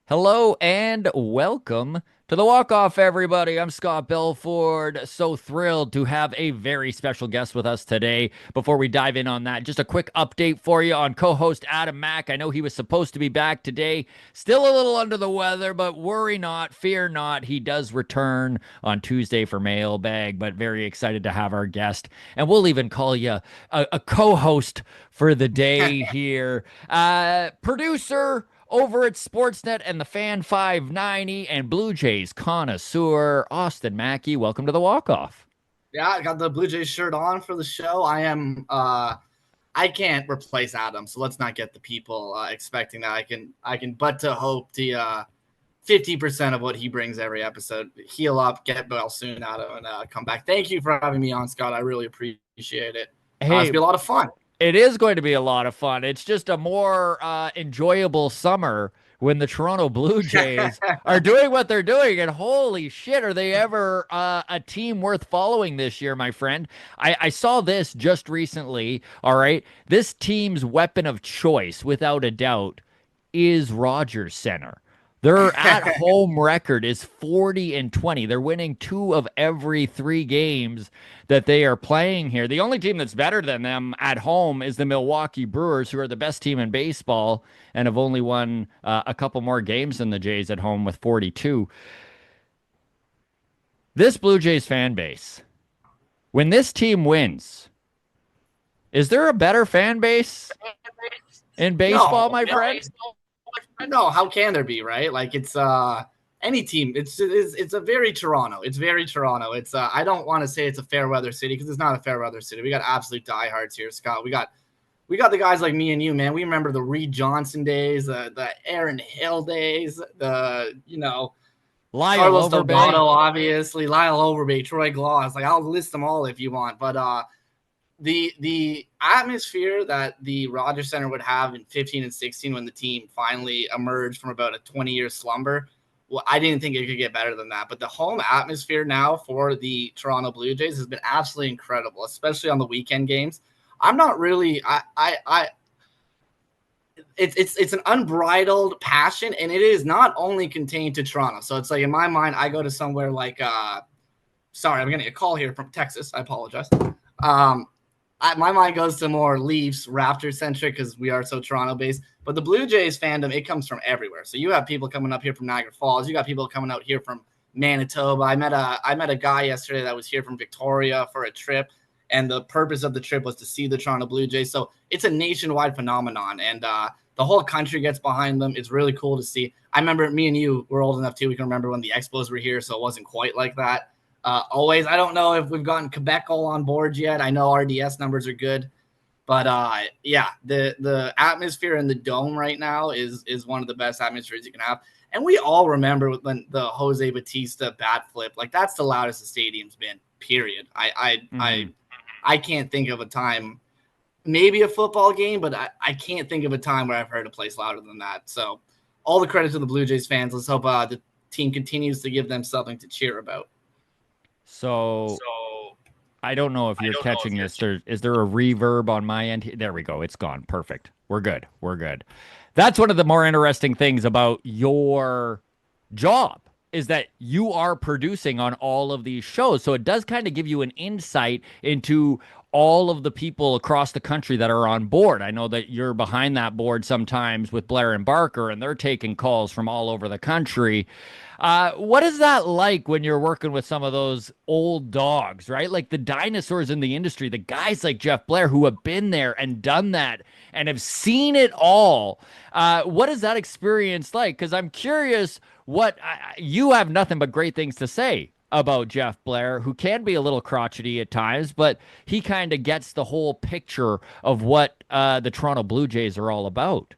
Hello and welcome to the walk-off, everybody. I'm Scott Belford. So thrilled to have a very special guest with us today. Before we dive in on that, just a quick update for you on co-host Adam Mack. I know he was supposed to be back today. Still a little under the weather, but worry not, fear not. He does return on Tuesday for mailbag, but very excited to have our guest. And we'll even call you a co-host for the day here. Producer over at Sportsnet and the Fan 590 and Blue Jays connoisseur, Austin Mackey. Welcome to the walk-off. Yeah, I got the Blue Jays shirt on for the show. I can't replace Adam, so let's not get the people expecting that. I can but to hope the 50% of what he brings every episode. Heal up, get well soon, Adam, and come back. Thank you for having me on, Scott. I really appreciate it. It's Hey, been a lot of fun. it is going to be a lot of fun. It's just a more enjoyable summer when the Toronto Blue Jays are doing what they're doing. And holy shit, are they ever a team worth following this year, my friend? I saw this just recently. All right. This team's weapon of choice, without a doubt, is Rogers Center. Their at home record is 40 and 20. They're winning two of every three games that they are playing here. The only team that's better than them at home is the Milwaukee Brewers, who are the best team in baseball and have only won a couple more games than the Jays at home with 42. This Blue Jays fan base, when this team wins, is there a better fan base in baseball, No, my friend? no, how can there be, right? Like it's any team. It's a very Toronto. It's very Toronto. It's I don't want to say it's a fair weather city because it's not a fair weather city. We got absolute diehards here, Scott. We got the guys like me and you, man. We remember the Reed Johnson days, the Aaron Hill days, Lyle Carlos Overbay. Delgado, obviously, Lyle Overbay, Troy Gloss. Like I'll list them all if you want, but the atmosphere that the Rogers Center would have in 15 and 16 when the team finally emerged from about a 20-year slumber, well, I didn't think it could get better than that. But the home atmosphere now for the Toronto Blue Jays has been absolutely incredible, especially on the weekend games. I'm not really it's an unbridled passion, and it is not only contained to Toronto. So it's like in my mind, I go to somewhere like sorry, I'm getting a call here from Texas. I apologize. My mind goes to more Leafs, Raptor centric because we are so Toronto based. But the Blue Jays fandom, it comes from everywhere. So you have people coming up here from Niagara Falls. You got people coming out here from Manitoba. I met a guy yesterday that was here from Victoria for a trip, and the purpose of the trip was to see the Toronto Blue Jays. So it's a nationwide phenomenon, and the whole country gets behind them. It's really cool to see. I remember me and you were old enough too. We can remember when the Expos were here, so it wasn't quite like that. Always, I don't know if we've gotten Quebec all on board yet. I know RDS numbers are good, but yeah, the atmosphere in the dome right now is one of the best atmospheres you can have. And we all remember when the Jose Bautista bat flip, like that's the loudest the stadium's been. Period. I can't think of a time, maybe a football game, but I can't think of a time where I've heard a place louder than that. So all the credit to the Blue Jays fans. Let's hope the team continues to give them something to cheer about. So I don't know if you're catching this. Is there a reverb on my end? There we go. It's gone. Perfect. We're good. We're good. That's one of the more interesting things about your job is that you are producing on all of these shows. So it does kind of give you an insight into all of the people across the country that are on board. I know that you're behind that board sometimes with Blair and Barker, and they're taking calls from all over the country. What is that like when you're working with some of those old dogs, right? Like the dinosaurs in the industry, the guys like Jeff Blair who have been there and done that and have seen it all. What is that experience like? Because I'm curious what you have nothing but great things to say about Jeff Blair, who can be a little crotchety at times, but he kind of gets the whole picture of what the Toronto Blue Jays are all about.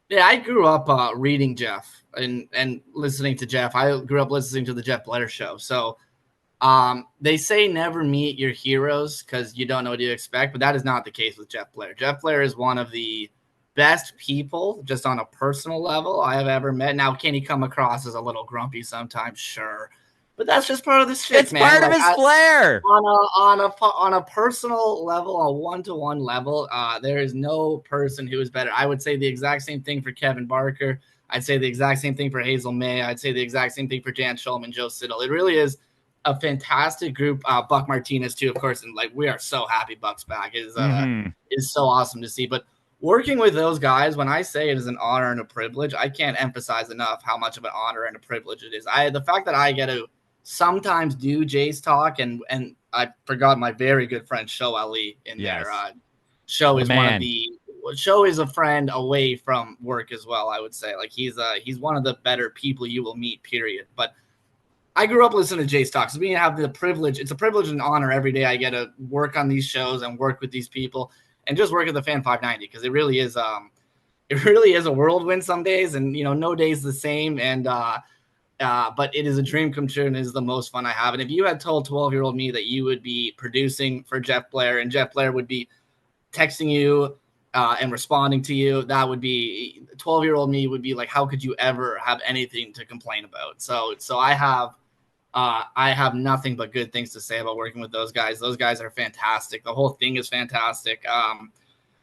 Yeah, I grew up reading Jeff and listening to Jeff. I grew up listening to the Jeff Blair show. So they say never meet your heroes because you don't know what you expect, but that is not the case with Jeff Blair. Jeff Blair is one of the best people, just on a personal level, I have ever met. Now, can he come across as a little grumpy sometimes? Sure. But that's just part of this shit, It's man. part of his flair. On a personal level, a one-to-one level, there is no person who is better. I would say the exact same thing for Kevin Barker. I'd say the exact same thing for Hazel May. I'd say the exact same thing for Dan Schulman, Joe Siddle. It really is a fantastic group. Buck Martinez too, of course, and like we are so happy Buck's back. It is so awesome to see. But working with those guys, when I say it is an honor and a privilege, I can't emphasize enough how much of an honor and a privilege it is. The fact that I get to sometimes do Jays talk, and I forgot my very good friend Show Ali in there. Show is Show is a friend away from work as well. I would say like he's one of the better people you will meet. Period. But I grew up listening to Jays talk, so we have the privilege. It's a privilege and honor every day I get to work on these shows and work with these people and just work at the Fan 590 because it really is a whirlwind some days, and no day's the same. And but it is a dream come true, and it is the most fun I have. And if you had told 12-year-old me that you would be producing for Jeff Blair and Jeff Blair would be texting you and responding to you, that would be 12-year-old me would be like, how could you ever have anything to complain about? So I have nothing but good things to say about working with those guys. Those guys are fantastic. The whole thing is fantastic.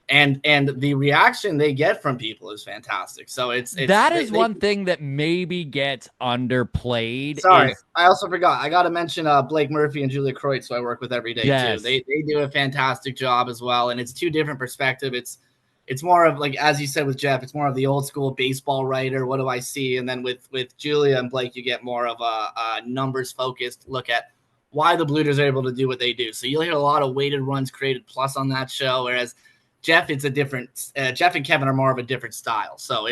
And the reaction they get from people is fantastic. So that is one thing that maybe gets underplayed. Sorry, I also forgot. I got to mention Blake Murphy and Julia Kreutz, who I work with every day too. They do a fantastic job as well, and it's two different perspectives. It's more of like, as you said with Jeff, it's more of the old school baseball writer. What do I see? And then with Julia and Blake, you get more of a numbers focused look at why the Blue Jays are able to do what they do. So you'll hear a lot of weighted runs created plus on that show, whereas Jeff, it's a different. Jeff and Kevin are more of a different style. So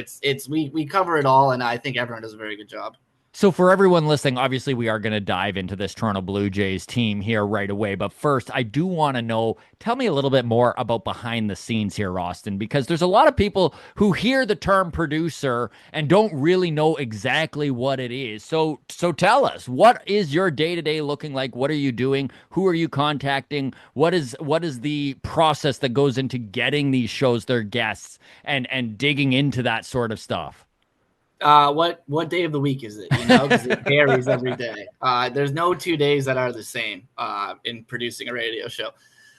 we cover it all, and I think everyone does a very good job. So for everyone listening, obviously we are going to dive into this Toronto Blue Jays team here right away. But first, I do want to know, tell me a little bit more about behind the scenes here, Austin, because there's a lot of people who hear the term producer and don't really know exactly what it is. So tell us, what is your day-to-day looking like? What are you doing? Who are you contacting? What is the process that goes into getting these shows, their guests, and digging into that sort of stuff? What day of the week is it? Because it varies every day. There's no 2 days that are the same in producing a radio show.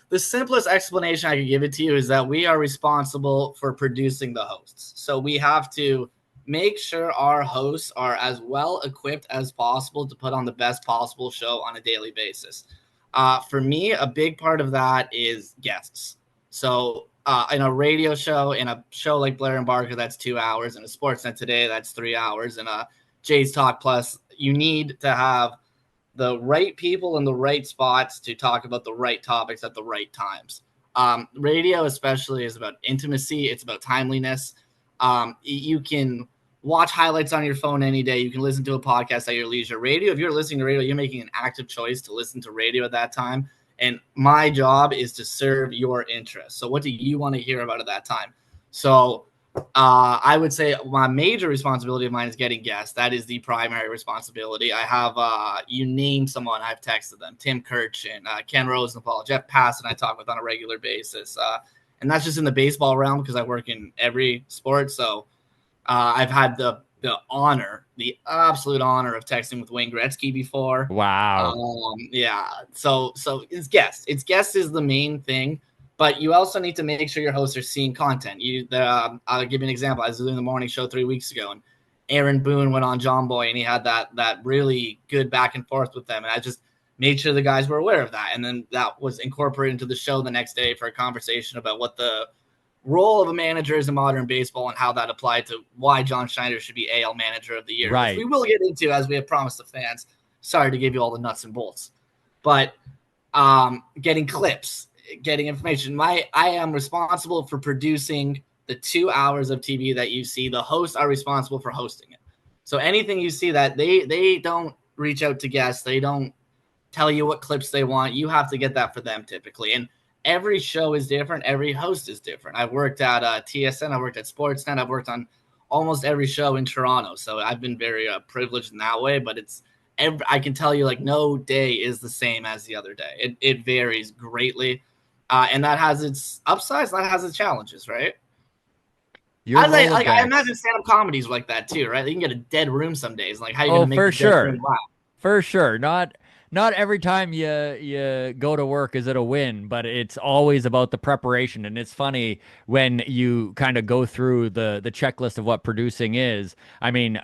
The simplest explanation I can give it to you is that we are responsible for producing the hosts. So we have to make sure our hosts are as well equipped as possible to put on the best possible show on a daily basis. For me, a big part of that is guests. So in a radio show, in a show like Blair and Barker, that's 2 hours. In a Sportsnet Today, that's 3 hours. In a Jays Talk Plus, you need to have the right people in the right spots to talk about the right topics at the right times. Radio especially is about intimacy. It's about timeliness. You can watch highlights on your phone any day. You can listen to a podcast at your leisure. Radio, if you're listening to radio, you're making an active choice to listen to radio at that time. And my job is to serve your interests. So what do you want to hear about at that time? So I would say my major responsibility of mine is getting guests. That is the primary responsibility. I have, you name someone, I've texted them. Tim Kirchin, Ken Rosenthal, Jeff Passan I talk with on a regular basis. And that's just in the baseball realm because I work in every sport. So I've had the honor, the absolute honor of texting with Wayne Gretzky before. Wow. Yeah. So it's guests. It's guests is the main thing, but you also need to make sure your hosts are seeing content. I'll give you an example. I was doing the morning show 3 weeks ago, and Aaron Boone went on John Boy, and he had that really good back and forth with them. And I just made sure the guys were aware of that. And then that was incorporated into the show the next day for a conversation about what the role of a manager is in modern baseball and how that applied to why John Schneider should be AL Manager of the Year. Right. Which we will get into, as we have promised the fans. Sorry to give you all the nuts and bolts, but getting clips, getting information. I am responsible for producing the 2 hours of TV that you see. The hosts are responsible for hosting it. So anything you see that they don't reach out to guests, they don't tell you what clips they want. You have to get that for them typically. And every show is different. Every host is different. I've worked at TSN. I've worked at Sportsnet. I've worked on almost every show in Toronto. So I've been very privileged in that way. But I can tell you, like, no day is the same as the other day. It varies greatly. And that has its upsides. That has its challenges, right? I imagine stand-up comedies like that too, right? You can get a dead room some days. Like, how are you going to make the dead room laugh? For sure. Not not every time you go to work is it a win, but it's always about the preparation. And it's funny when you kind of go through the checklist of what producing is. I mean,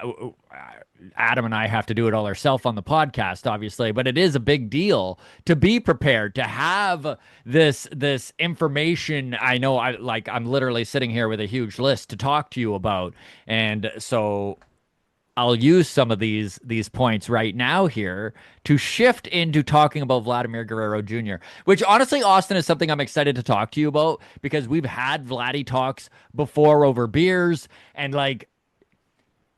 Adam and I have to do it all ourselves on the podcast, obviously, but it is a big deal to be prepared, to have this information. I know I'm literally sitting here with a huge list to talk to you about. And so I'll use some of these points right now here to shift into talking about Vladimir Guerrero Jr., which honestly, Austin, is something I'm excited to talk to you about because we've had Vladdy talks before over beers, and like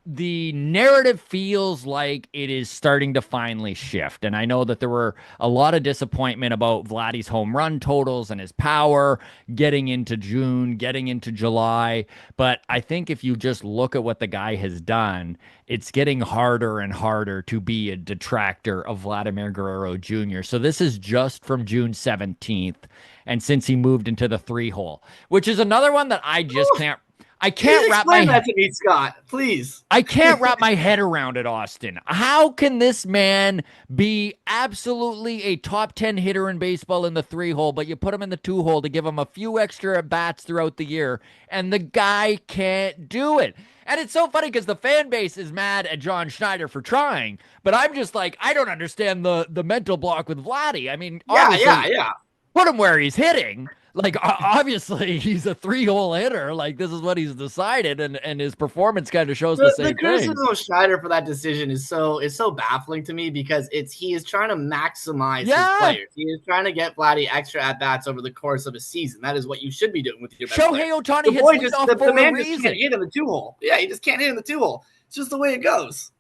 the narrative feels like it is starting to finally shift. And I know that there were a lot of disappointment about Vladdy's home run totals and his power getting into June, getting into July. But I think if you just look at what the guy has done, it's getting harder and harder to be a detractor of Vladimir Guerrero Jr. So this is just from June 17th. And since he moved into the 3-hole, which is another one that I can't Please wrap explain my that to me, Scott. Please. I can't wrap my head around it, Austin. How can this man be absolutely a top 10 hitter in baseball in the 3-hole, but you put him in the 2-hole to give him a few extra at bats throughout the year, and the guy can't do it? And it's so funny because the fan base is mad at John Schneider for trying, but I'm just like, I don't understand the mental block with Vladdy. I mean, Yeah, obviously, yeah. put him where he's hitting. Like obviously he's a 3-hole hitter. Like this is what he's decided, and his performance kind of shows the The same thing. criticism of Schneider for that decision is so baffling to me because he is trying to maximize his Yeah, players. He is trying to get Vladdy extra at bats over the course of a season. That is what you should be doing with your best player. Shohei Ohtani The hits boy just leadoff the for a man just can't reason. hit in the 2-hole. Yeah, he just can't hit in the 2-hole. It's just the way it goes.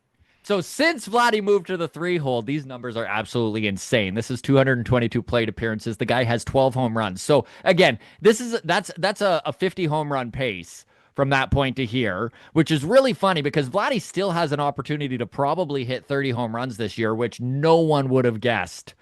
So since Vladdy moved to the 3-hole, these numbers are absolutely insane. This is 222 plate appearances. The guy has 12 home runs. So again, that's a 50 home run pace from that point to here, which is really funny because Vladdy still has an opportunity to probably hit 30 home runs this year, which no one would have guessed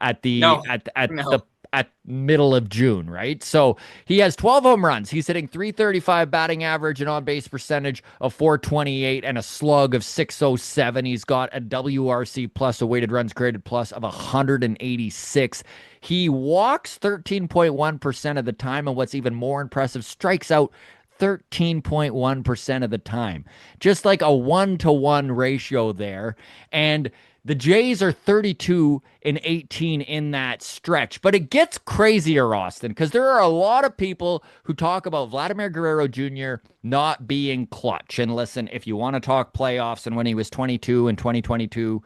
at the No, at the no. at middle of June, right? So he has 12 home runs. He's hitting 335 batting average, an on base percentage of 428, and a slug of 607. He's got a WRC plus, a weighted runs created plus of 186. He walks 13.1% of the time, and what's even more impressive, strikes out 13.1% of the time. Just like a 1-to-1 ratio there. And the Jays are 32 and 18 in that stretch. But it gets crazier, Austin, because there are a lot of people who talk about Vladimir Guerrero Jr. not being clutch. And listen, if you want to talk playoffs and when he was 22 in 2022,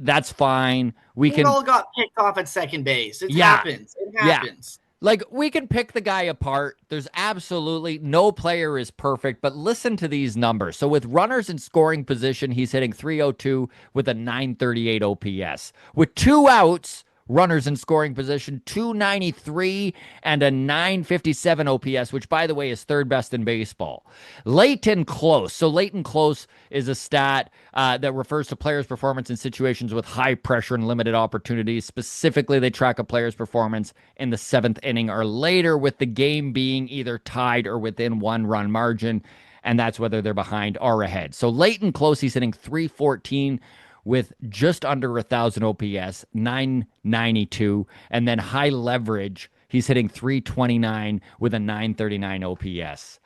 that's fine. We He can, all got picked off at second base. It yeah, happens. It yeah. happens. Like, we can pick the guy apart. There's absolutely no player is perfect, but listen to these numbers. So, with runners in scoring position, he's hitting 302 with a 938 OPS. With 2 outs, runners in scoring position, 293 and a 957 OPS, which, by the way, is third best in baseball. Late and close. So, late and close is a stat that refers to players' performance in situations with high pressure and limited opportunities. Specifically, they track a player's performance in the 7th inning or later, with the game being either tied or within 1-run margin, and that's whether they're behind or ahead. So late and close, he's hitting 314 with just under 1,000 OPS, 992, and then high leverage, he's hitting 329 with a 939 OPS.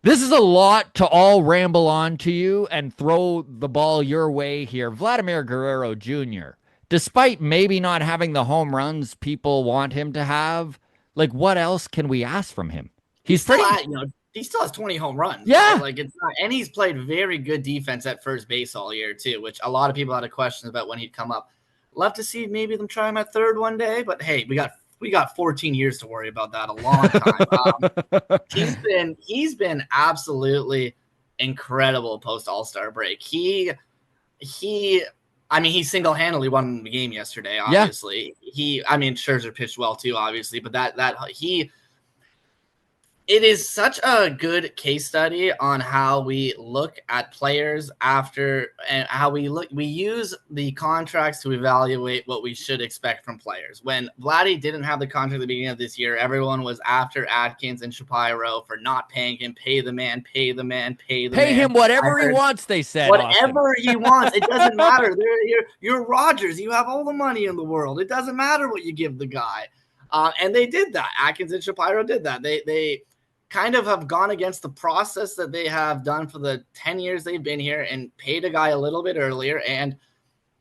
This is a lot to all ramble on to you and throw the ball your way here. Vladimir Guerrero Jr., despite maybe not having the home runs people want him to have, like, what else can we ask from him? He's still pretty, he still has 20 home runs. yeah. Right? Like, it's not, and he's played very good defense at first base all year too, which a lot of people had a question about when he'd come up. Love to see maybe them try him at third one day, but hey, we got 14 years to worry about that. A long time. He's been absolutely incredible post All-Star break. He single-handedly won the game yesterday. Obviously, Scherzer pitched well too. Obviously, but It is such a good case study on how we look at players after, and how we use the contracts to evaluate what we should expect from players. When Vladdy didn't have the contract at the beginning of this year, everyone was after Atkins and Shapiro for not paying him. Pay the man, pay the man, pay the Pay man. him whatever he wants, they said, Austin. Whatever he wants. It doesn't matter. You're Rogers. You have all the money in the world. It doesn't matter what you give the guy. And they did that. Atkins and Shapiro did that. They kind of have gone against the process that they have done for the 10 years they've been here and paid a guy a little bit earlier. And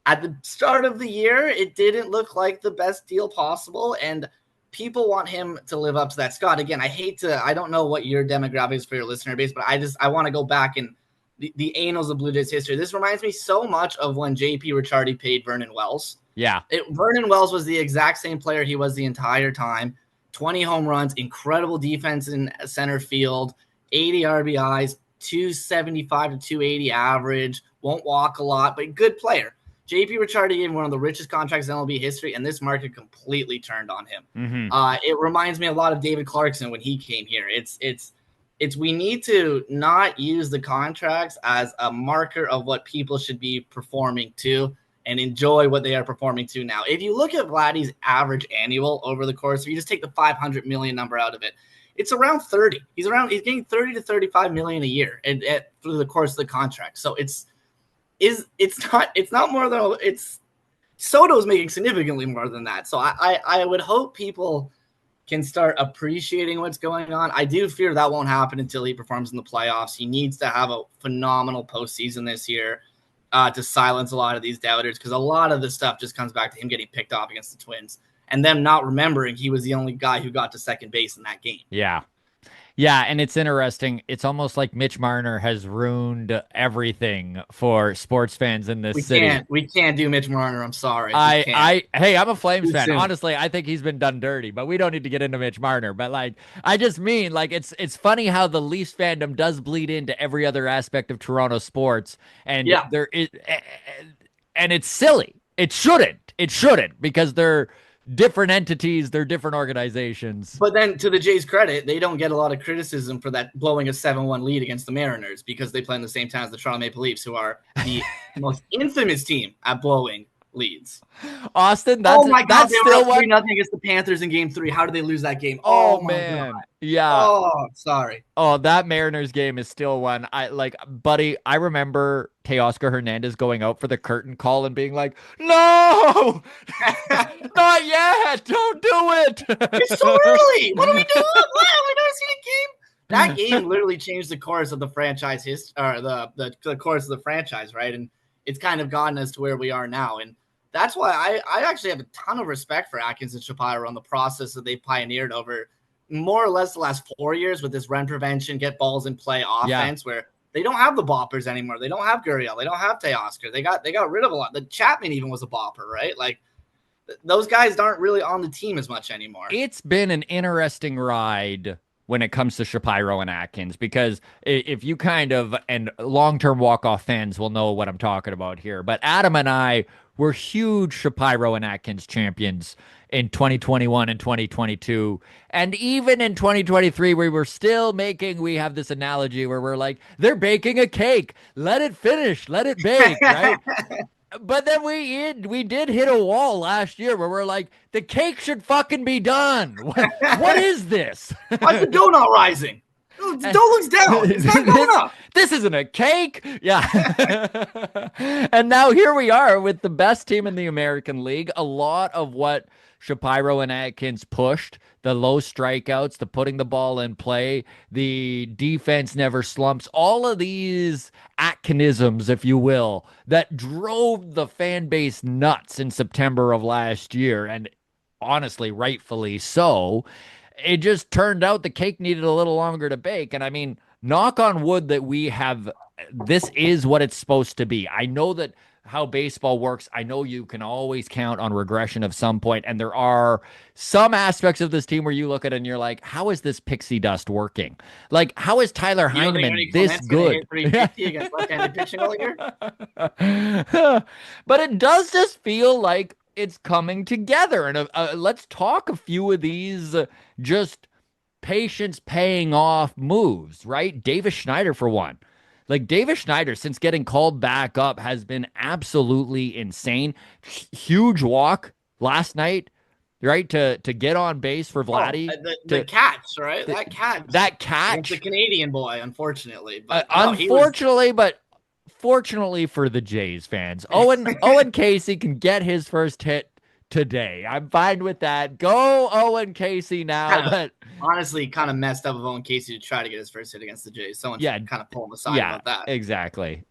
at the start of the year, it didn't look like the best deal possible. And people want him to live up to that. Scott, again, I don't know what your demographic is for your listener base, but I want to go back in the annals of Blue Jays history. This reminds me so much of when JP Ricciardi paid Vernon Wells. Yeah. Vernon Wells was the exact same player he was the entire time. 20 home runs, incredible defense in center field, 80 RBIs, 275 to 280 average, won't walk a lot, but good player. JP Ricciardi gave him one of the richest contracts in MLB history, and this market completely turned on him. Mm-hmm. It reminds me a lot of David Clarkson when he came here. It's we need to not use the contracts as a marker of what people should be performing to, and enjoy what they are performing to now. If you look at Vladdy's average annual over the course, if you just take the 500 million number out of it, it's around 30. He's getting 30 to 35 million a year through the course of the contract. So it's not more than Soto's making significantly more than that. So I would hope people can start appreciating what's going on. I do fear that won't happen until he performs in the playoffs. He needs to have a phenomenal postseason this year to silence a lot of these doubters, because a lot of this stuff just comes back to him getting picked off against the Twins and them not remembering he was the only guy who got to second base in that game. Yeah. Yeah, and it's interesting. It's almost like Mitch Marner has ruined everything for sports fans in this city. We can't do Mitch Marner. I'm sorry. Hey, I'm a Flames fan. Honestly, I think he's been done dirty, but we don't need to get into Mitch Marner. But I just mean, it's funny how the Leafs fandom does bleed into every other aspect of Toronto sports, and there is, and it's silly. It shouldn't, because they're different entities, they're different organizations. But then, to the Jays' credit, they don't get a lot of criticism for that blowing a 7-1 lead against the Mariners, because they play in the same town as the Toronto Maple Leafs, who are the most infamous team at blowing leads. Austin, that's still 3-0 against the Panthers in Game 3. How did they lose that game? Oh man, God. Yeah. Oh, sorry. Oh, that Mariners game is still one. Buddy, I remember Teoscar Hernandez going out for the curtain call and being like, "No, not yet. Don't do it. It's too early. What are we doing? What? We never seen a game." That game literally changed the course of the franchise history, or the course of the franchise, right? And it's kind of gotten us to where we are now. And that's why I actually have a ton of respect for Atkins and Shapiro on the process that they pioneered over more or less the last 4 years with this run prevention, get balls in play offense, where they don't have the boppers anymore. They don't have Gurriel. They don't have Teoscar. They got rid of a lot. The Chapman even was a bopper, right? Like, those guys aren't really on the team as much anymore. It's been an interesting ride when it comes to Shapiro and Atkins, because if you and long-term walk-off fans will know what I'm talking about here, but Adam and I were huge Shapiro and Atkins champions in 2021 and 2022. And even in 2023, we have this analogy where we're like, they're baking a cake. Let it finish. Let it bake, right? But then we did hit a wall last year where we're like, the cake should fucking be done. What is this? Why's the dough not rising? The dough looks down. It's not going up. This isn't a cake. Yeah. And now here we are with the best team in the American League. A lot of what Shapiro and Atkins pushed, the low strikeouts, the putting the ball in play, the defense never slumps, all of these Atkinisms, if you will, that drove the fan base nuts in September of last year, and honestly, rightfully so. It just turned out the cake needed a little longer to bake. And I mean, knock on wood that this is what it's supposed to be. I know that how baseball works. I know you can always count on regression of some point, and there are some aspects of this team where you look at it and you're like, how is this pixie dust working? Like, how is Tyler Heineman this good? 350 against left-handed pitching all year? But it does just feel like it's coming together. And let's talk a few of these just patience paying off moves, right? Davis Schneider, for one. Like Davis Schneider, since getting called back up, has been absolutely insane. Huge walk last night, right? To get on base for Vladdy. The catch, right? The, That catch. that Against the catch. Canadian boy, unfortunately. But no, Unfortunately, but fortunately for the Jays fans, Owen Casey can get his first hit today. I'm fine with that. Go Owen Casey now. But honestly, kind of messed up of Owen Casey to try to get his first hit against the Jays. Someone should kind of pull him aside about that. Exactly.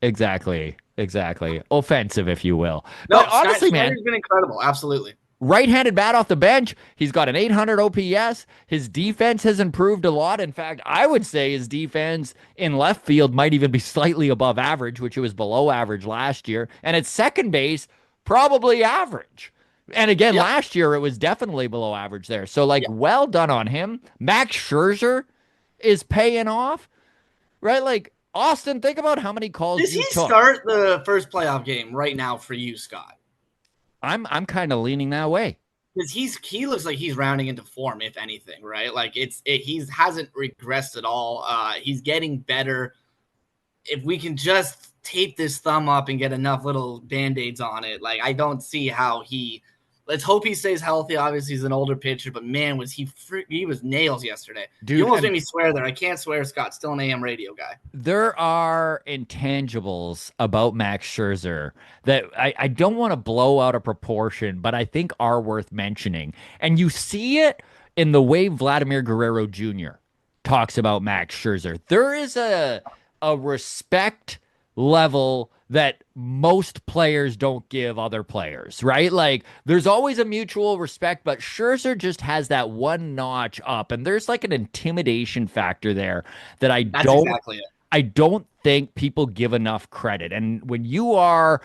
Offensive, if you will. No, but honestly, Schneider's been incredible. Absolutely. Right-handed bat off the bench. He's got an 800 OPS. His defense has improved a lot. In fact, I would say his defense in left field might even be slightly above average, which it was below average last year. And at second base, probably average. And again, last year it was definitely below average there. So, well done on him. Max Scherzer is paying off, right? Like, Austin, think about how many calls you took. Does he start the first playoff game right now for you, Scott? I'm kind of leaning that way because he looks like he's rounding into form, if anything, right? Like he hasn't regressed at all. He's getting better. If we can just tape this thumb up and get enough little band-aids on it, like I don't see how he. Let's hope he stays healthy. Obviously, he's an older pitcher, but man, was he was nails yesterday. Dude, you almost made me swear there. I can't swear, Scott. Still an AM radio guy. There are intangibles about Max Scherzer that I don't want to blow out of proportion, but I think are worth mentioning. And you see it in the way Vladimir Guerrero Jr. talks about Max Scherzer. There is a respect level that most players don't give other players, right? Like there's always a mutual respect, but Scherzer just has that one notch up, and there's like an intimidation factor there that I don't think people give enough credit. And when you are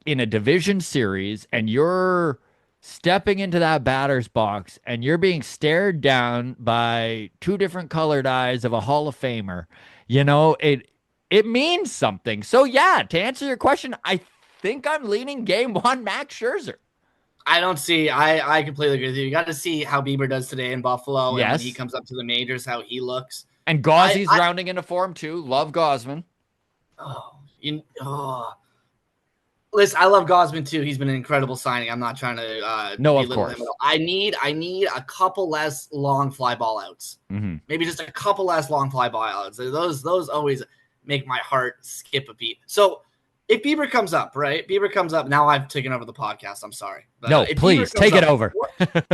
in a division series and you're stepping into that batter's box and you're being stared down by two different colored eyes of a Hall of Famer, it means something. So, to answer your question, I think I'm leaning game one, Max Scherzer. I completely agree with you. You got to see how Bieber does today in Buffalo. Yes. And when he comes up to the majors, how he looks. And Gauzy's rounding into form, too. Love Gausman. Listen, I love Gausman, too. He's been an incredible signing. I'm not trying to no, of course. him. I need a couple less long fly ball outs. Mm-hmm. Maybe just a couple less long fly ball outs. Those always make my heart skip a beat. So if Bieber comes up, right? Bieber comes up. Now I've taken over the podcast. I'm sorry. But, no, please take it over.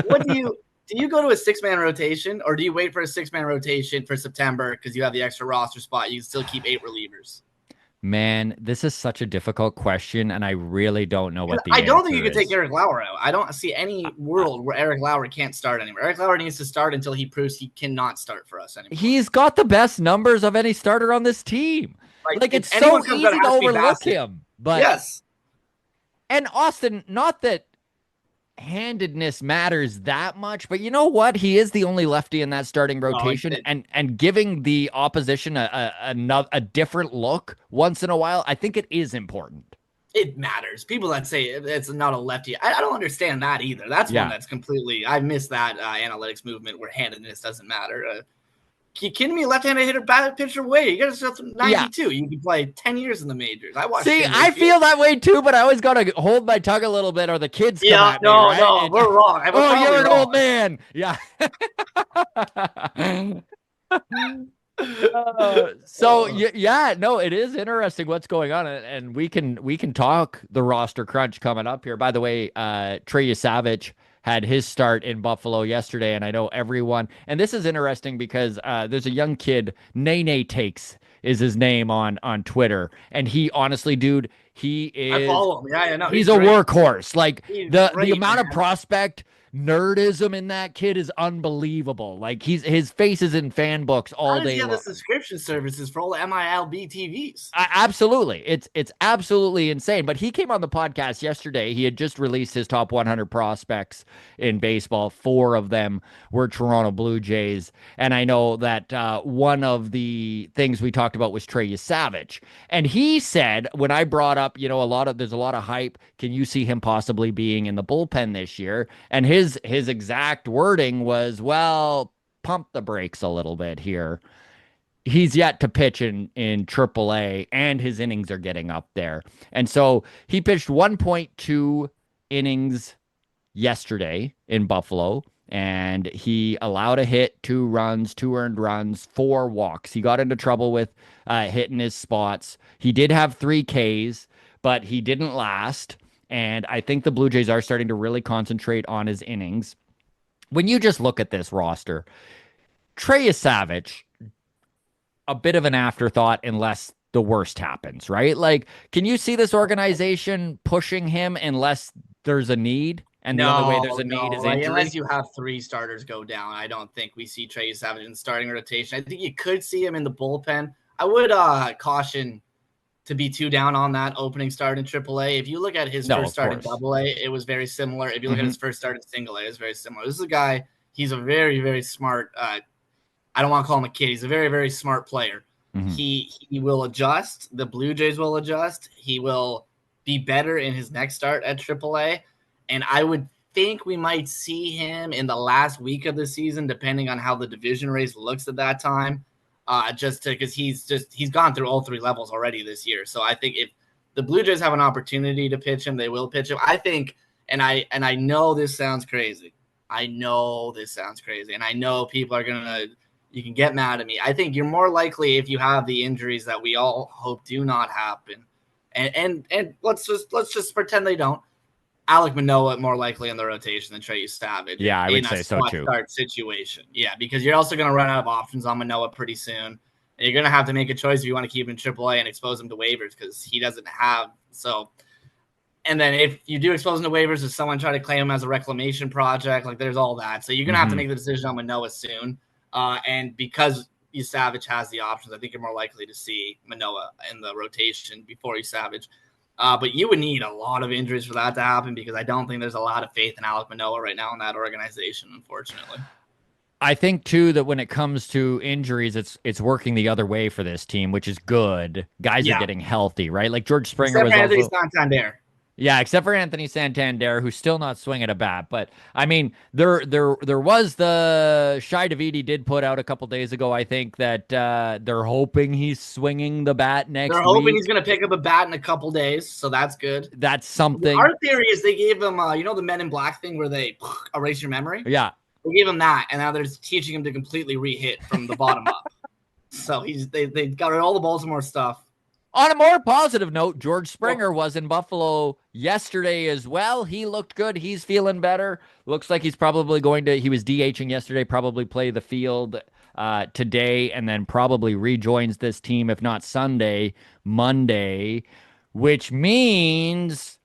What do you go to a 6-man rotation, or do you wait for a 6-man rotation for September because you have the extra roster spot? You can still keep 8 relievers. Man, this is such a difficult question, and I really don't know what the answer is. I don't think you could take Eric Lauer out. I don't see any world where Eric Lauer can't start anymore. Eric Lauer needs to start until he proves he cannot start for us anymore. He's got the best numbers of any starter on this team. Like it's so easy to overlook him. But yes. And Austin, not that handedness matters that much, but you know what? He is the only lefty in that starting rotation, and giving the opposition a different look once in a while, I think it is important. It matters. People that say it's not a lefty, I don't understand that either. That's one that's completely. I miss that analytics movement where handedness doesn't matter. You kidding me? Left-handed hitter, pitcher away. You got yourself 92. Yeah. You can play 10 years in the majors. I feel that way too, but I always got to hold my tongue a little bit, or the kids come at me, right? No, we're wrong. You're an old man. Yeah. It is interesting what's going on, and we can talk the roster crunch coming up here. By the way, Trey Yesavich had his start in Buffalo yesterday, and I know everyone. And this is interesting because there's a young kid, Nene Takes is his name on Twitter, and he honestly, dude, he is. I follow him. Yeah, I know. He's a workhorse. Like the amount of prospect nerdism in that kid is unbelievable. Like his face is in fan books all day. He have the subscription services for all the MILB TVs. Absolutely, it's absolutely insane. But he came on the podcast yesterday. He had just released his top 100 prospects in baseball. 4 of them were Toronto Blue Jays, and I know that one of the things we talked about was Trey Yesavich, and he said when I brought up, there's a lot of hype. Can you see him possibly being in the bullpen this year? And his exact wording was, well, pump the brakes a little bit here. He's yet to pitch in AAA, and his innings are getting up there. And so he pitched 1.2 innings yesterday in Buffalo, and he allowed a hit, 2 runs, 2 earned runs, 4 walks. He got into trouble with hitting his spots. He did have 3 Ks, but he didn't last. And I think the Blue Jays are starting to really concentrate on his innings. When you just look at this roster, Trey Savage, a bit of an afterthought unless the worst happens, right? Like, can you see this organization pushing him unless there's a need? And the only way there's a need is like, injury? unless you have 3 starters go down, I don't think we see Trey Savage in starting rotation. I think you could see him in the bullpen. I would caution to be too down on that opening start in AAA. If you look at his first start in AA, it was very similar. If you look at his first start in single A, it's very similar. This is a guy, he's a very, very smart I don't want to call him a kid. He's a very, very smart player. He will adjust. The Blue Jays will adjust. He will be better in his next start at AAA. And I would think we might see him in the last week of the season, depending on how the division race looks at that time. Because he's gone through all 3 levels already this year. So I think if the Blue Jays have an opportunity to pitch him, they will pitch him. I think, and I know this sounds crazy. And I know people are gonna. You can get mad at me. I think you're more likely if you have the injuries that we all hope do not happen, and let's just pretend they don't. Alek Manoah more likely in the rotation than Trey Savage. Yeah, I would say so too. Start situation. Yeah, because you're also going to run out of options on Manoah pretty soon. And you're going to have to make a choice if you want to keep him in AAA and expose him to waivers because he doesn't have so. And then if you do expose him to waivers, if someone try to claim him as a reclamation project, like there's all that. So you're going to have to make the decision on Manoah soon. And because Savage has the options, I think you're more likely to see Manoah in the rotation before Savage. But you would need a lot of injuries for that to happen because I don't think there's a lot of faith in Alek Manoah right now in that organization, unfortunately. I think, too, that when it comes to injuries, it's working the other way for this team, which is good. Guys are getting healthy, right? Like George Springer was Anthony Santander. Yeah, except for Anthony Santander, who's still not swinging a bat. But I mean, there was the Shai Davidi did put out a couple days ago. I think that they're hoping he's swinging the bat next. They're hoping he's going to pick up a bat in a couple days, so that's good. That's something. Our theory is they gave him, the Men in Black thing where they erase your memory. Yeah, they gave him that, and now they're teaching him to completely re-hit from the bottom up. So they got rid of all the Baltimore stuff. On a more positive note, George Springer was in Buffalo yesterday as well. He looked good. He's feeling better. Looks like he's probably he was DHing yesterday, probably play the field today, and then probably rejoins this team, if not Sunday, Monday, which means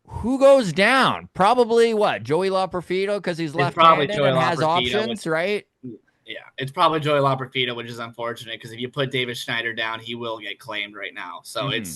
who goes down? Probably what? Joey LaPerfito because he's left-handed and has options, right? Yeah, it's probably Joey LaPerfito, which is unfortunate because if you put David Schneider down, he will get claimed right now. So it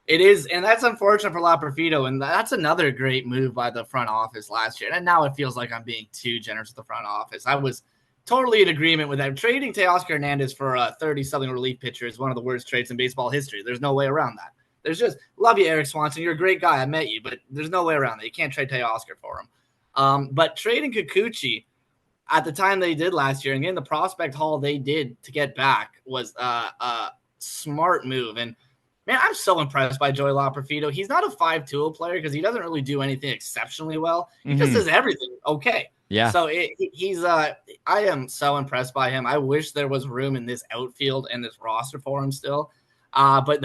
is, and that's unfortunate for LaPerfito, and that's another great move by the front office last year. And now it feels like I'm being too generous with the front office. I was totally in agreement with that. Trading Teoscar Hernandez for a 30-something relief pitcher is one of the worst trades in baseball history. There's no way around that. There's just love you, Eric Swanson. You're a great guy. I met you, but there's no way around that. You can't trade Teoscar for him. But trading Kikuchi at the time they did last year and getting the prospect haul they did to get back was a smart move. And man, I'm so impressed by Joey LaPerfito. He's not a 5-tool player because he doesn't really do anything exceptionally well. He just does everything okay. Yeah. So I am so impressed by him. I wish there was room in this outfield and this roster for him still. But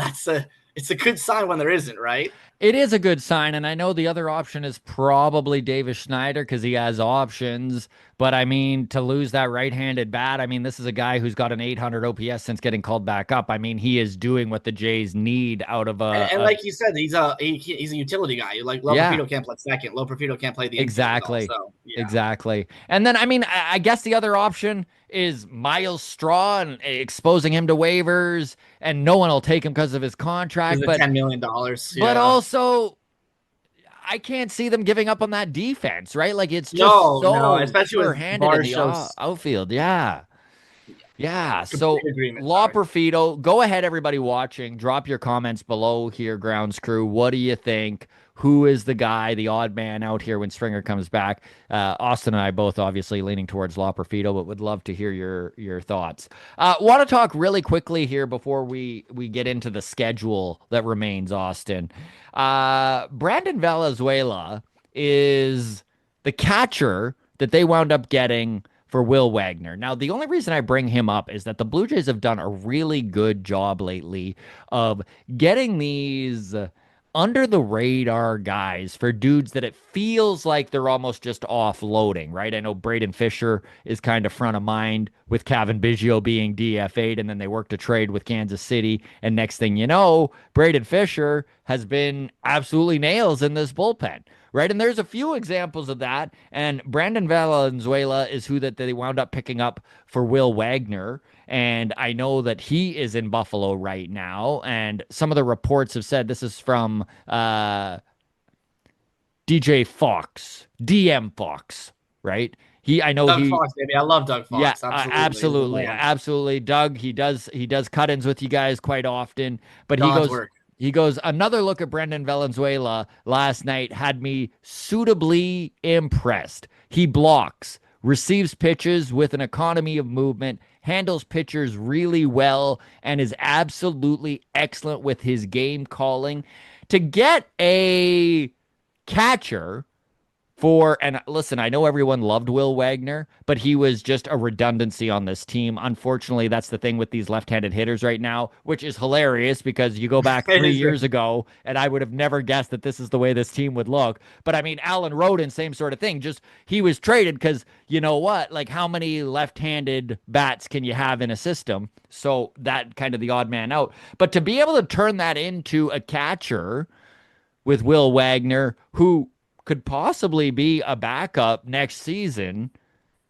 it's a good sign when there isn't, right? It is a good sign, and I know the other option is probably Davis Schneider because he has options. But, I mean, to lose that right-handed bat, I mean, this is a guy who's got an 800 OPS since getting called back up. I mean, he is doing what the Jays need out of a... And like you said, he's a utility guy. Like, LaPerfito can't play second. LaPerfito can't play the Exactly. So, Exactly. And then, I mean, I guess the other option is Miles Straw and exposing him to waivers, and no one will take him because of his contract. But $10 million. But also, I can't see them giving up on that defense, right? Like it's just especially with handed in the outfield. Yeah. Yeah, so Complete agreement. La Sorry. Perfido, go ahead, everybody watching. Drop your comments below here, Grounds Crew. What do you think? Who is the guy, the odd man out here when Springer comes back? Austin and I both obviously leaning towards La Perfido, but would love to hear your thoughts. Want to talk really quickly here before we get into the schedule that remains, Austin. Brandon Valenzuela is the catcher that they wound up getting for Will Wagner. Now, the only reason I bring him up is that the Blue Jays have done a really good job lately of getting these under the radar guys for dudes that it feels like they're almost just offloading, right? I know Braden Fisher is kind of front of mind with Kevin Biggio being DFA'd, and then they worked a trade with Kansas City. And next thing you know, Braden Fisher has been absolutely nails in this bullpen, right? And there's a few examples of that. And Brandon Valenzuela is who that they wound up picking up for Will Wagner. And I know that he is in Buffalo right now. And some of the reports have said this is from DJ Fox, DM Fox, right? I know Doug Fox, baby. I love Doug yeah, Fox. Absolutely. He's the absolutely, man. absolutely. Doug, he does cut-ins with you guys quite often, but God's work. he goes another look at Brendan Valenzuela last night had me suitably impressed. He blocks, receives pitches with an economy of movement, handles pitchers really well, and is absolutely excellent with his game calling. To get a catcher and listen, I know everyone loved Will Wagner, but he was just a redundancy on this team. Unfortunately, that's the thing with these left-handed hitters right now, which is hilarious because you go back It 3 years is. ago and I would have never guessed that this is the way this team would look. But I mean, Alan Roden, same sort of thing. Just he was traded because you know what? Like, how many left-handed bats can you have in a system? So that kind of the odd man out. But to be able to turn that into a catcher with Will Wagner, who could possibly be a backup next season,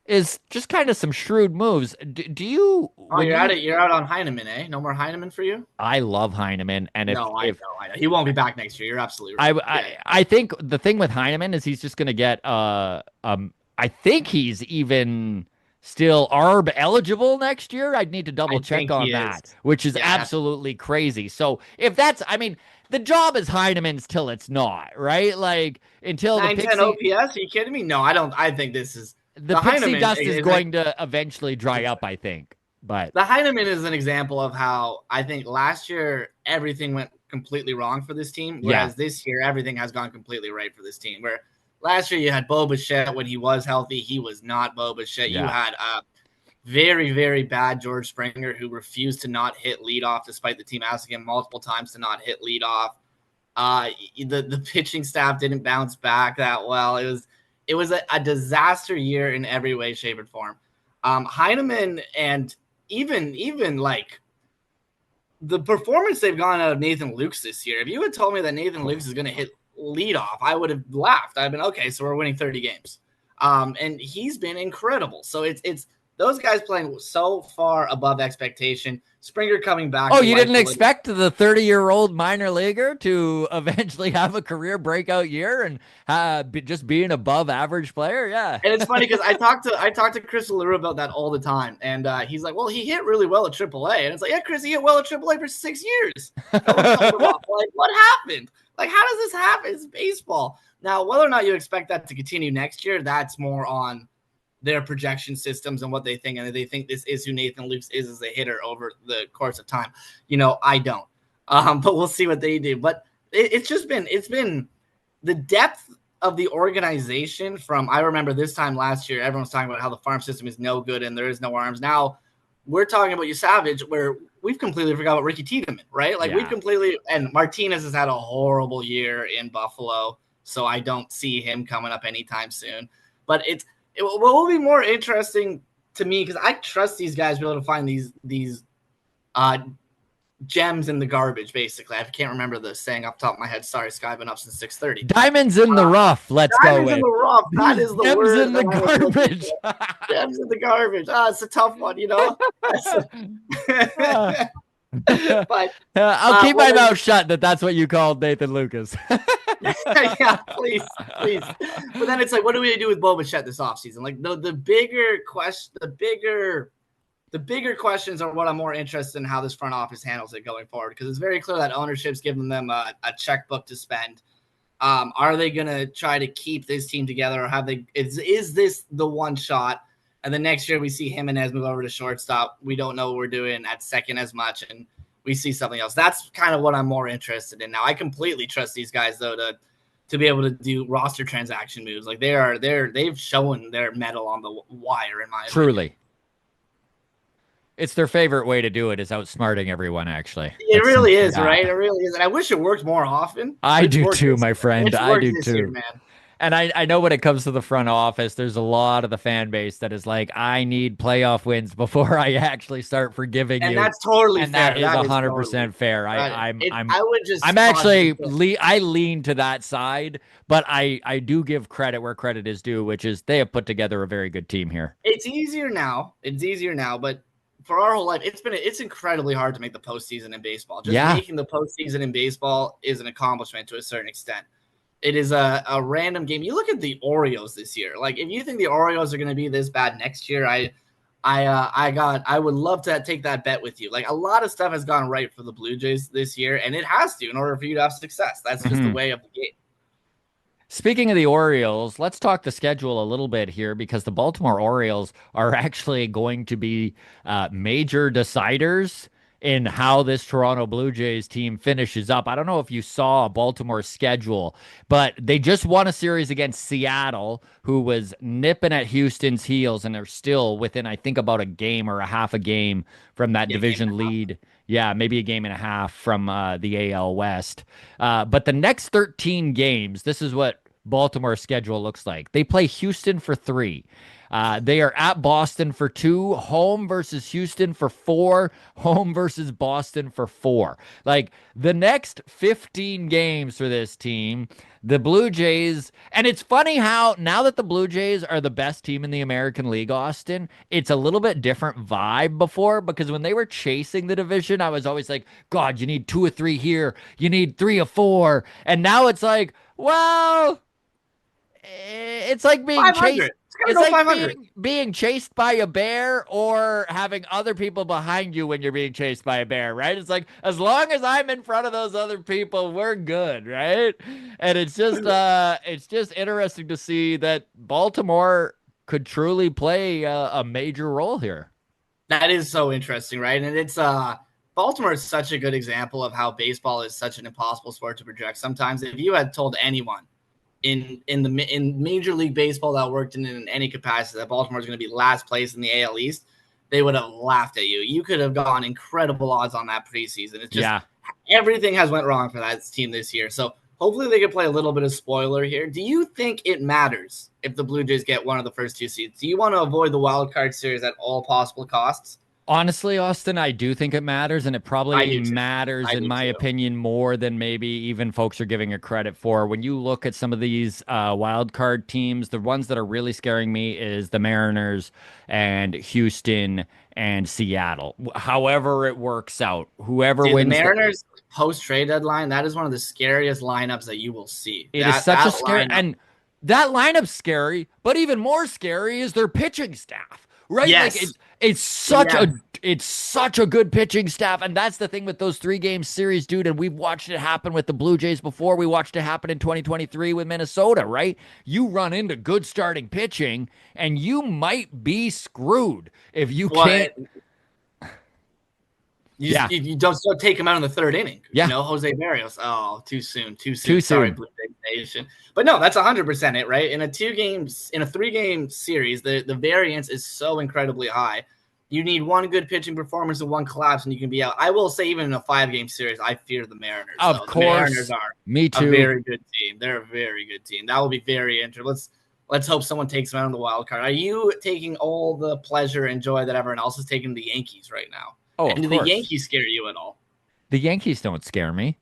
is just kind of some shrewd moves. Do you Oh, when you you're out on Heineman, eh? No more Heineman for you? I love Heineman, and No, if I know. He won't be back next year. You're absolutely I right. I, Yeah. I think the thing with Heineman is he's just going to get I think he's even still ARB eligible next year. I'd need to double I check think on he is. that, which is Yeah, that's absolutely crazy. So if that's, I mean, the job is Heineman's till it's not, right? Like until 910 OPS. Are you kidding me? No, I don't. I think this is the the pixie Heineman dust is is like going to eventually dry up, I think. But the Heineman is an example of how I think last year everything went completely wrong for this team, yeah, whereas this year everything has gone completely right for this team. Where last year you had Bo Bichette when he was healthy, he was not Bo Bichette. You yeah. had very, very bad George Springer who refused to not hit leadoff despite the team asking him multiple times to not hit leadoff. The pitching staff didn't bounce back that well. It was a disaster year in every way, shape, or form. Heineman and even like the performance they've gone out of Nathan Lukes this year. If you had told me that Nathan Lukes is going to hit leadoff, I would have laughed. I've been okay, so we're winning 30 games. And he's been incredible. So it's those guys playing so far above expectation. Springer coming back. Oh, you didn't expect the 30-year-old minor leaguer to eventually have a career breakout year and just be an above average player? Yeah. And it's funny because I talked to Chris LaRue about that all the time, and he's like, "Well, he hit really well at AAA," and it's like, "Yeah, Chris, he hit well at AAA for 6 years. No one told him off. Like, what happened? Like, how does this happen? It's baseball." Now, whether or not you expect that to continue next year, that's more on their projection systems and what they think, and they think this is who Nathan Lukes is as a hitter over the course of time. You know, I don't, but we'll see what they do. But it's been the depth of the organization from, I remember this time last year, everyone's talking about how the farm system is no good and there is no arms. Now we're talking about Savage, where we've completely forgot about Ricky Tiedemann, right? Like and Martinez has had a horrible year in Buffalo, so I don't see him coming up anytime soon. But what will be more interesting to me, because I trust these guys to be able to find these gems in the garbage, basically. I can't remember the saying off the top of my head. Sorry, Sky, I've been up since 6:30. Diamonds in the rough. Let's go with. Diamonds in the rough. That is the Gems word. in the garbage. Gems in the garbage. It's a tough one, you know. But I'll keep my mouth shut that's what you called Nathan Lucas. yeah, please. But then it's like, what do we do with Bo Bichette this offseason? Like the bigger question, the the bigger questions are what I'm more interested in how this front office handles it going forward, because it's very clear that ownership's giving them a checkbook to spend. Are they going to try to keep this team together, or is this the one shot? And then next year we see Jimenez move over to shortstop. We don't know what we're doing at second as much, and we see something else. That's kind of what I'm more interested in now. I completely trust these guys though to be able to do roster transaction moves. Like they've shown their mettle on the wire, in my opinion. It's their favorite way to do it, is outsmarting everyone, actually. It really is, right? It really is. And I wish it worked more often. I do too, my friend. I do too, man. And I know when it comes to the front office, there's a lot of the fan base that is like, I need playoff wins before I actually start forgiving you. And that's totally and fair. That is 100% fair. I lean to that side, but I do give credit where credit is due, which is they have put together a very good team here. It's easier now, but for our whole life, it's incredibly hard to make the postseason in baseball. Making the postseason in baseball is an accomplishment to a certain extent. It is a random game. You look at the Orioles this year. Like, if you think the Orioles are going to be this bad next year, I would love to take that bet with you. Like, a lot of stuff has gone right for the Blue Jays this year, and it has to in order for you to have success. That's just the way of the game. Speaking of the Orioles, let's talk the schedule a little bit here, because the Baltimore Orioles are actually going to be major deciders in how this Toronto Blue Jays team finishes up. I don't know if you saw Baltimore's schedule, but they just won a series against Seattle, who was nipping at Houston's heels, and they're still within, I think, about a game or a half a game from that division lead. Yeah, maybe a game and a half from the AL West. But the next 13 games, this is what Baltimore's schedule looks like. They play Houston for 3. They are at Boston for 2, home versus Houston for 4, home versus Boston for 4. Like, the next 15 games for this team, the Blue Jays, and it's funny how now that the Blue Jays are the best team in the American League, Austin, it's a little bit different vibe before, because when they were chasing the division, I was always like, God, you need 2 or 3 here. You need 3 or 4. And now it's like, well, it's like being 500. chased. It's like being chased by a bear, or having other people behind you when you're being chased by a bear, right? It's like, as long as I'm in front of those other people, we're good, right? And it's just interesting to see that Baltimore could truly play a major role here. That is so interesting, right? And it's Baltimore is such a good example of how baseball is such an impossible sport to project. Sometimes, if you had told anyone in Major League Baseball that worked in any capacity that Baltimore is going to be last place in the AL East, they would have laughed at you. You could have gone incredible odds on that preseason. It's just everything has went wrong for that team this year. So hopefully they can play a little bit of spoiler here. Do you think it matters if the Blue Jays get one of the first 2 seeds? Do you want to avoid the wild card series at all possible costs? Honestly, Austin, I do think it matters, and it probably matters, in my opinion, more than maybe even folks are giving it credit for. When you look at some of these wild card teams, the ones that are really scaring me is the Mariners and Houston and Seattle. However it works out, whoever wins. The Mariners post-trade deadline, that is one of the scariest lineups that you will see. It is such a scary, and that lineup's scary, but even more scary is their pitching staff. Right? Yes. Like it's such a good pitching staff. And that's the thing with those 3-game series, dude. And we've watched it happen with the Blue Jays before. We watched it happen in 2023 with Minnesota, right? You run into good starting pitching, and you might be screwed if you can't. You don't take him out in the 3rd inning. Yeah. You know, Jose Barrios. Oh, too soon. Sorry, Blue Jays Nation. But no, that's 100% it, right? In a 3-game series, the variance is so incredibly high. You need one good pitching performance and one collapse, and you can be out. I will say, even in a 5-game series, I fear the Mariners. Of course. The Mariners are Me too. a very good team. They're a very good team. That will be very interesting. Let's hope someone takes them out on the wild card. Are you taking all the pleasure and joy that everyone else is taking the Yankees right now? Oh, and do the Yankees scare you at all? The Yankees don't scare me.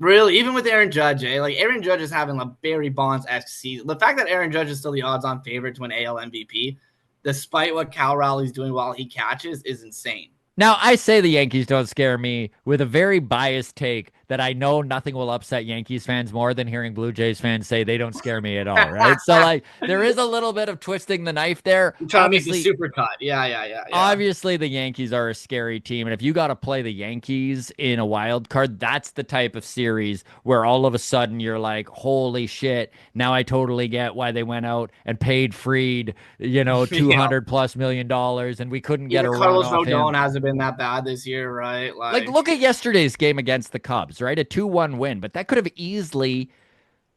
Really? Even with Aaron Judge, Like, Aaron Judge is having a Barry Bonds-esque season. The fact that Aaron Judge is still the odds-on favorite to win AL MVP, despite what Cal Rowley's doing while he catches, is insane. Now, I say the Yankees don't scare me with a very biased take that I know nothing will upset Yankees fans more than hearing Blue Jays fans say they don't scare me at all, right? So like there is a little bit of twisting the knife there. You're trying to make the super cut. Yeah. Obviously, the Yankees are a scary team. And if you got to play the Yankees in a wild card, that's the type of series where all of a sudden you're like, holy shit, now I totally get why they went out and paid Freed, Yeah. $200+ million, and we couldn't get Even a run Carlos off him. Rodon hasn't been that bad this year, right? Like, Like, look at yesterday's game against the Cubs, right? A 2-1 win, but that could have easily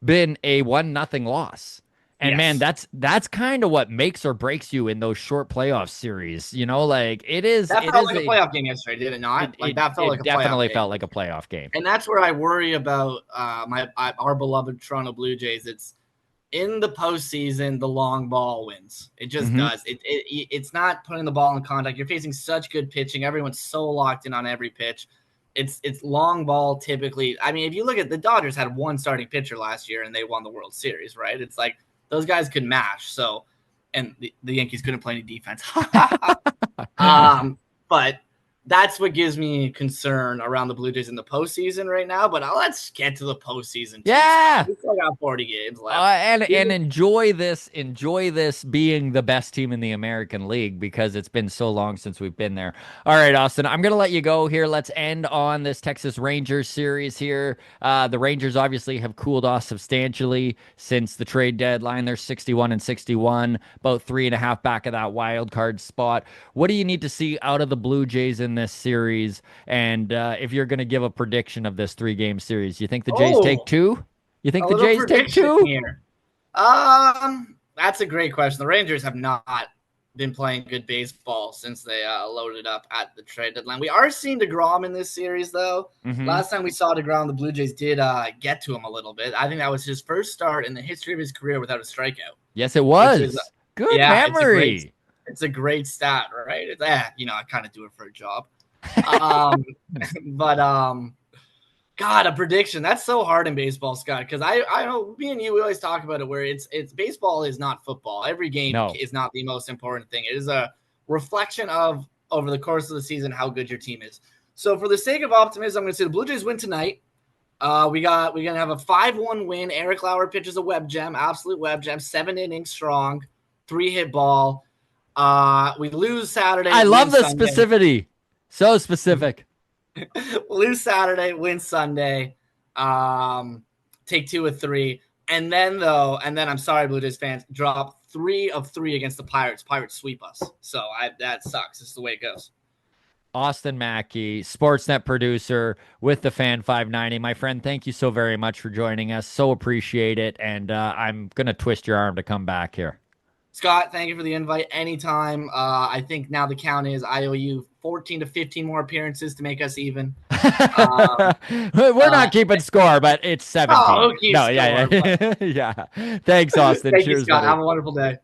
been a 1-0 loss. And man, yes. that's kind of what makes or breaks you in those short playoff series. Like That it felt is like a playoff game yesterday, did it not? That felt like it a playoff definitely game. felt like a playoff game. And that's where I worry about our beloved Toronto Blue Jays. It's in the postseason, the long ball wins. It just Mhm. does. It's not putting the ball in contact. You're facing such good pitching. Everyone's so locked in on every pitch. It's long ball typically. I mean, if you look at the Dodgers had one starting pitcher last year and they won the World Series, right? It's like those guys could mash. So, and the Yankees couldn't play any defense. But that's what gives me concern around the Blue Jays in the postseason right now. But let's get to the postseason. Yeah. We still got 40 games left. And enjoy this being the best team in the American League because it's been so long since we've been there. All right, Austin, I'm gonna let you go here. Let's end on this Texas Rangers series here. The Rangers obviously have cooled off substantially since the trade deadline. They're 61-61, about 3.5 back of that wild card spot. What do you need to see out of the Blue Jays in this series? And if you're gonna give a prediction of this 3-game series, you think the Jays take 2? You think a the little Jays take prediction 2? here. That's a great question. The Rangers have not been playing good baseball since they loaded up at the trade deadline. We are seeing DeGrom in this series, though. Mhm. Last time we saw DeGrom, the Blue Jays did get to him a little bit. I think that was his first start in the history of his career without a strikeout. Yes, it was. Is, Good yeah, memory. It's a great stat, right? I kind of do it for a job. But God, a prediction. That's so hard in baseball, Scott, because I know me and you, we always talk about it where it's baseball is not football. Every game is not the most important thing. It is a reflection of over the course of the season how good your team is. So for the sake of optimism, I'm going to say the Blue Jays win tonight. We're gonna have a 5-1 win. Eric Lauer pitches a web gem, absolute web gem, 7 innings strong, 3-hit ball. We lose Saturday. I love the Sunday. specificity. So specific. Lose Saturday, win Sunday, take 2 of 3. And then I'm sorry, Blue Jays fans, drop 3 of 3 against the Pirates. Pirates sweep us. So that sucks. It's the way it goes. Austin Mackey, Sportsnet producer with the Fan 590. My friend, thank you so very much for joining us. So appreciate it. And I'm going to twist your arm to come back here. Scott, thank you for the invite. Anytime. I think now the count is I owe you 14 to 15 more appearances to make us even. We're not keeping score, but it's 17. Oh, no, yeah. Thanks, Austin. Thank Cheers, you, Scott. buddy. Have a wonderful day.